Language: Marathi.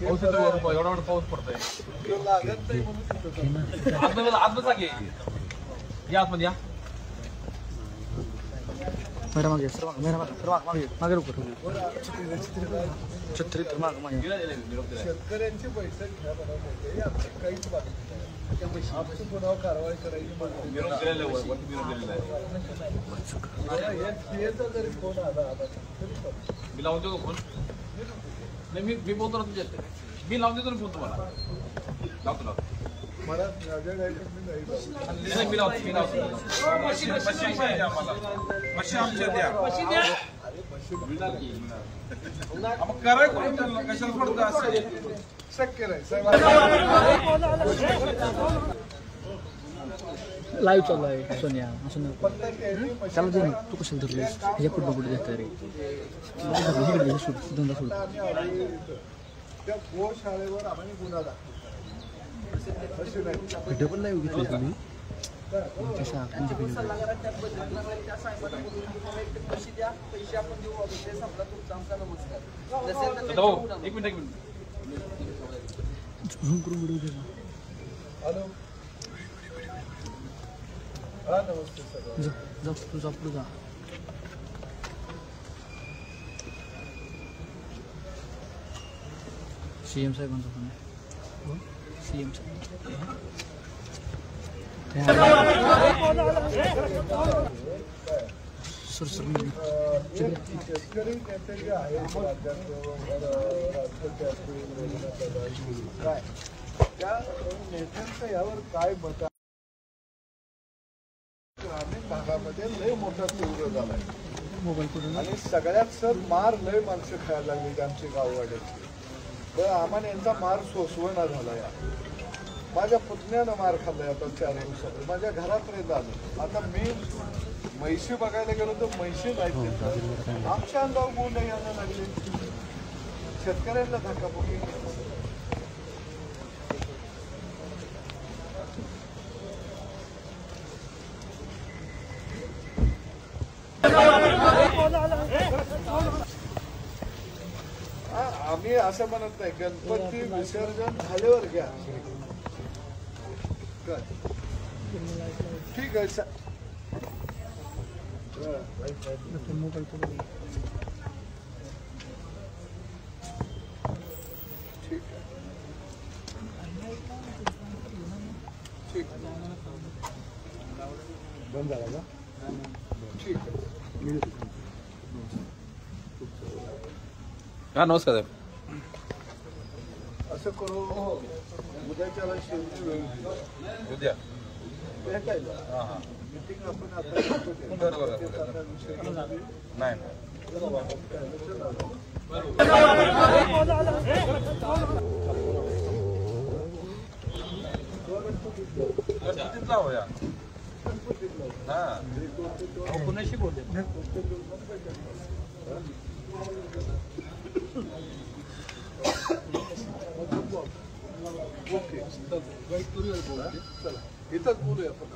पाऊस येतो एवढा एवढा पाऊस पडतोय आतमध्ये जागे या आतमध्ये या मेरा मागे सर मेरा मागे मागे रुको छत्री तर मागे मागे शेतकऱ्यांची बैठक घ्या बनवते काहीच बाकी आमची पुन्हा कारवाई करायची जरी फोन आला मी लावून देतो फोन नाही मी बोलतो ना तुझ्या मी लावून देतो ना फोन तुम्हाला लावतो मला माझ्या मी लावतो कराय कशाला पडतं असं शक्य नाही लाईव्ह चालू आहे सोनिया असं त्याला दे ना तू कशाला धरलेस ह्या कुठं कुठे देत रे इकडे सोड दोनदा सोड त्या गोशाळेवर आम्ही गुन्हा दाखल डबल लाईव्ह घेतली तुम्ही कशा एक मिनिट झूम करून व्हिडिओ दे ना हॅलो हा नमस्ते सर जा तुझा पुढे जा सीएम साहेबांचा फोन आहे सीएम साहेब सर शेतकरी नेते जे आहेत त्या नेत्यांचं यावर काय मत आहे ग्रामीण भागामध्ये लय मोठा तीव्र झालाय मोबाईल आणि सगळ्यात सर मार लय माणसं खायला लागली आमची गाववाड्याची तर आम्हाला यांचा मार सोसवणा झाला या माझ्या पुतण्यानं मार खाल्लाय आता 4 दिवसात माझ्या घरापर्यंत आलं आता मी म्हैशी बघायला गेलो तर म्हैशी नाही आमच्या अंगावर गुन्ह यायला लागले शेतकऱ्यांना धक्काबुक्की आम्ही असं म्हणत नाही गणपती विसर्जन झाल्यावर घ्या ठीक आहे मोबाईल ठीक आहे ठीक बंद झाला का ठीक आहे हा नमस्कार साहेब असं करू उद्याच्याला शेवटी वेळ उद्या भेटायला हां हां मीटिंग आपण आता नाही जाऊया हां कुणाशी बोलले ओके चला इथंच बोलूया आपण